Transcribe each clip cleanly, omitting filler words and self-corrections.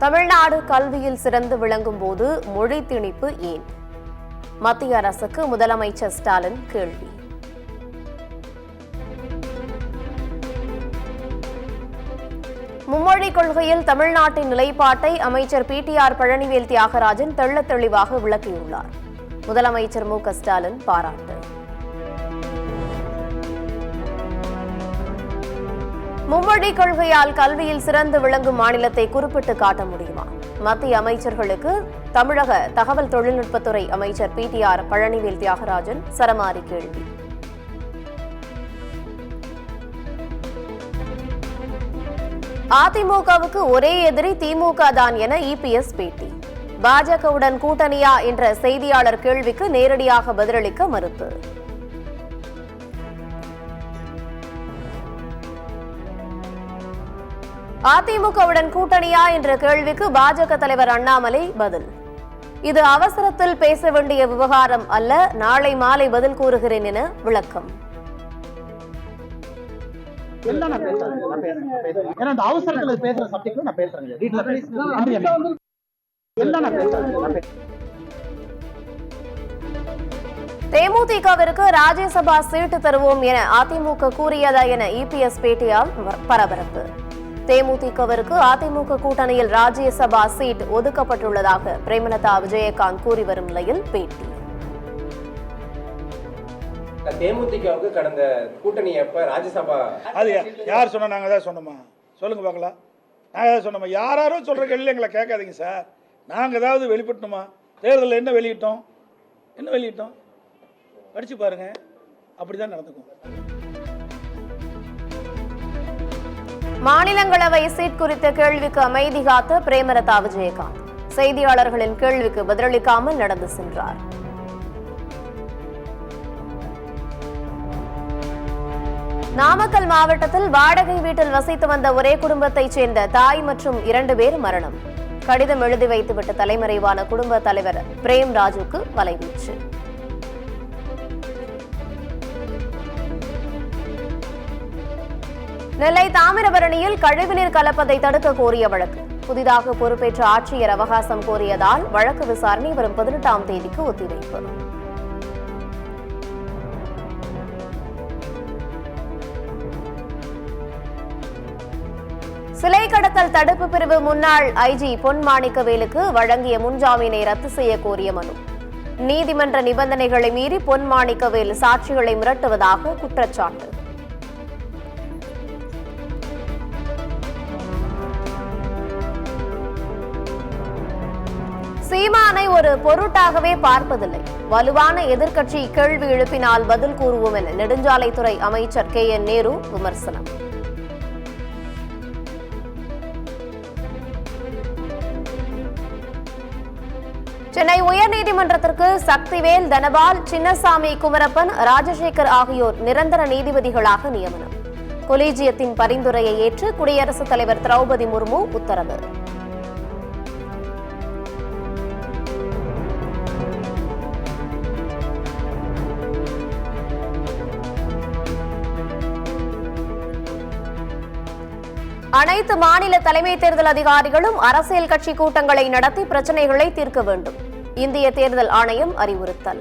தமிழ்நாடு கல்வியில் சிறந்து விளங்கும் போது மொழி திணிப்பு ஏன்? மத்திய அரசுக்கு முதலமைச்சர் ஸ்டாலின் கேள்வி. மும்மொழிக் கொள்கையில் தமிழ்நாட்டின் நிலைப்பாட்டை அமைச்சர் பிடிஆர் பழனிவேல் தியாகராஜன் தெள்ளத் தெளிவாக விளக்கியுள்ளார். முதலமைச்சர் மு க ஸ்டாலின் பாராட்டு. மும்மொழிக் கொள்கையால் கல்வியில் சிறந்து விளங்கும் மாநிலத்தை குறிப்பிட்டு காட்ட முடியுமா? மத்திய அமைச்சர்களுக்கு தமிழக தகவல் தொழில்நுட்பத்துறை அமைச்சர் பிடிஆர் பழனிவேல் தியாகராஜன் சரமாரி கேள்வி. அதிமுகவுக்கு ஒரே எதிரி திமுக தான் என இபிஎஸ் பேட்டி. பாஜகவுடன் கூட்டணியா என்ற செய்தியாளர் கேள்விக்கு நேரடியாக பதிலளிக்க மறுப்பு. அதிமுகவுடன் கூட்டணியா என்ற கேள்விக்கு பாஜக தலைவர் அண்ணாமலை பதில். இது அவசரத்தில் பேச வேண்டிய விவகாரம் அல்ல, நாளை மாலை பதில் கூறுகிறேன் என விளக்கம். தேமுதிகவிற்கு ராஜ்யசபா சீட்டு தருவோம் என அதிமுக கூறியதா என இபிஎஸ் பேட்டியால் பரபரப்பு. தேமுதிகவிற்கு அதிமுக கூட்டணியில் ராஜ்யசபா சீட் ஒதுக்கப்பட்டுள்ளதாக பிரேமலதா விஜயகாந்த் கூறி வரும் நிலையில் பேட்டி. தேமுதிகவுக்கு கடந்த கூட்டணி அப்ப ராஜ்யசபா அது யார் சொன்னா? நாங்க தான் சொன்னோமா? சொல்லுங்க பார்க்கலாம். நாங்க தான் சொன்னோமா? யாரும் சொல்ற கேள்வி எங்களை கேட்காதீங்க சார். நாங்க ஏதாவது வெளிப்பட்டோமா? தேர்தலில் என்ன வெளியிட்டோம்? படிச்சு பாருங்க. அப்படிதான் நடந்துக்கும். மாநிலங்களவை சீட் குறித்த கேள்விக்கு அமைதி காத்த பிரேமலதா விஜயகாந்த் செய்தியாளர்களின் கேள்விக்கு பதிலளிக்காமல் நடந்து சென்றார். நாமக்கல் மாவட்டத்தில் வாடகை வீட்டில் வசித்து வந்த ஒரே குடும்பத்தைச் சேர்ந்த தாய் மற்றும் 2 பேர் மரணம். கடிதம் எழுதி வைத்துவிட்டு தலைமறைவான குடும்ப தலைவர் பிரேம் ராஜுக்கு வலைவீச்சு. நெல்லை தாமிரபரணியில் கழிவுநீர் கலப்பதை தடுக்க கோரிய வழக்கு. புதிதாக பொறுப்பேற்ற ஆட்சியர் அவகாசம் கோரியதால் வழக்கு விசாரணை வரும் 18ஆம் தேதிக்கு ஒத்திவைப்பு. சிலை கடத்தல் தடுப்பு பிரிவு முன்னாள் ஐஜி பொன் மாணிக்கவேலுக்கு வழங்கிய முன்ஜாமீனை ரத்து செய்ய கோரிய மனு. நீதிமன்ற நிபந்தனைகளை மீறி பொன் மாணிக்கவேல் சாட்சிகளை மிரட்டுவதாக குற்றச்சாட்டு. சீமானை ஒரு பொருட்டாகவே பார்ப்பதில்லை. வலுவான எதிர்க்கட்சி கேள்வி எழுப்பினால் பதில் கூறுவோம் என நெடுஞ்சாலைத்துறை அமைச்சர் KN நேரு விமர்சனம். சென்னை உயர்நீதிமன்றத்திற்கு சக்திவேல், தனபால், சின்னசாமி, குமரப்பன், ராஜசேகர் ஆகியோர் நிரந்தர நீதிபதிகளாக நியமனம். கொலீஜியத்தின் பரிந்துரையை ஏற்று குடியரசுத் தலைவர் திரௌபதி முர்மு உத்தரவு. அனைத்து மாநில தலைமை தேர்தல் அதிகாரிகளும் அரசியல் கட்சி கூட்டங்களை நடத்தி பிரச்சினைகளை தீர்க்க வேண்டும். இந்திய தேர்தல் ஆணையம் அறிவுறுத்தல்.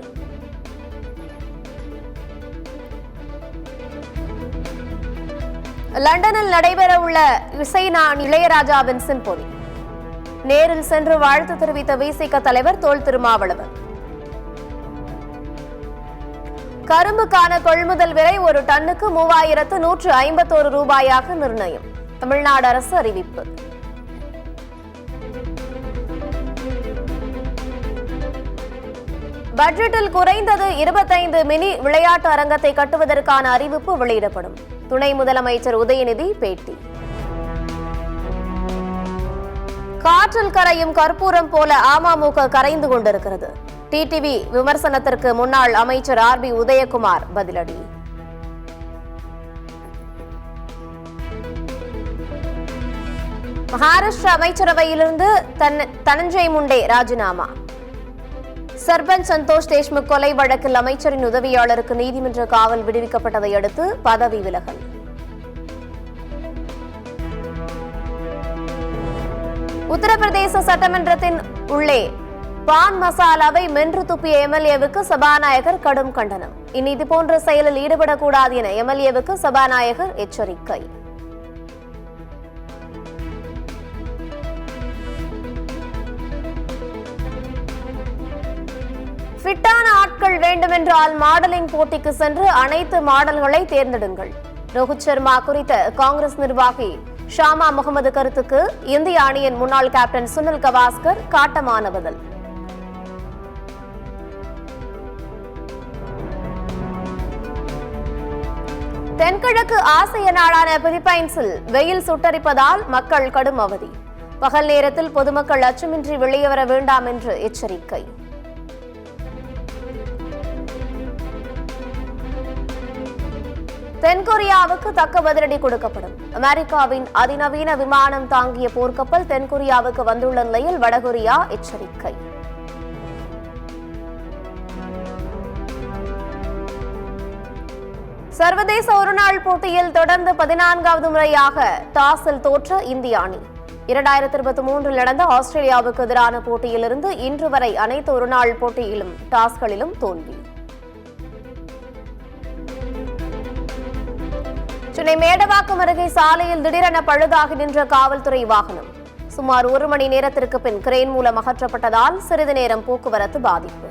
லண்டனில் நடைபெறவுள்ள இசைஞானி இளையராஜாவின் சிம்பொனி. நேரில் சென்று வாழ்த்து தெரிவித்த விசிக தலைவர் தொல் திருமாவளவன். கரும்புக்கான கொள்முதல் விலை ஒரு டன்னுக்கு 3151 ரூபாயாக நிர்ணயம். தமிழ்நாடு அரசு அறிவிப்பு. பட்ஜெட்டில் குறைந்தது 25 மினி விளையாட்டு அரங்கத்தை கட்டுவதற்கான அறிவிப்பு வெளியிடப்படும். துணை முதலமைச்சர் உதயநிதி பேட்டி. காற்றில் கரையும் கற்பூரம் போல அமமுக கரைந்து கொண்டிருக்கிறது. டிடிவி விமர்சனத்திற்கு முன்னாள் அமைச்சர் RB உதயகுமார் பதிலடி. மகாராஷ்டிரா அமைச்சரவையிலிருந்து தனஞ்சய் முண்டே ராஜினாமா. சர்பஞ்ச் சந்தோஷ் தேஷ்முக் கொலை வழக்கில் அமைச்சரின் உதவியாளருக்கு நீதிமன்ற காவல் விடுவிக்கப்பட்டதை அடுத்து பதவி விலகல். உத்தரப்பிரதேச சட்டமன்றத்தின் உள்ளே பான் மசாலாவை மென்று துப்பிய எம்எல்ஏவுக்கு சபாநாயகர் கடும் கண்டனம். இனி இதுபோன்ற செயலில் ஈடுபடக்கூடாது என எம்எல்ஏவுக்கு சபாநாயகர் எச்சரிக்கை. ஃபிட்டான ஆட்கள் வேண்டுமென்றால் மாடலிங் போட்டிக்கு சென்று அனைத்து மாடல்களை தேர்ந்தெடுங்கள். ரோஹித் சர்மா குறித்த காங்கிரஸ் நிர்வாகி ஷாமா முகமது கருத்துக்கு இந்திய அணியின் முன்னாள் கேப்டன் சுனில் கவாஸ்கர் காட்டமான பதில். தென்கிழக்கு ஆசிய நாடான பிலிப்பைன்ஸில் வெயில் சுட்டரிப்பதால் மக்கள் கடும் அவதி. பகல் நேரத்தில் பொதுமக்கள் அச்சமின்றி வெளியே வர வேண்டாம் என்று எச்சரிக்கை. தென்கொரியாவுக்கு தக்க பதிலடி கொடுக்கப்படும். அமெரிக்காவின் அதிநவீன விமானம் தாங்கிய போர்க்கப்பல் தென்கொரியாவுக்கு வந்துள்ள நிலையில் வடகொரியா எச்சரிக்கை. சர்வதேச ஒருநாள் போட்டியில் தொடர்ந்து 14வது முறையாக டாஸில் தோற்ற இந்திய அணி. 2023 நடந்த ஆஸ்திரேலியாவுக்கு எதிரான போட்டியிலிருந்து இன்று வரை அனைத்து ஒருநாள் போட்டியிலும் டாஸ்களிலும் தோல்வி. சென்னை மேடவாக்கம் அருகே சாலையில் திடீரென பழுதாகி நின்ற காவல்துறை வாகனம். சுமார் 1 மணி நேரத்திற்கு பின் கிரேன் மூலம் அகற்றப்பட்டதால் சிறிது நேரம் போக்குவரத்து பாதிப்பு.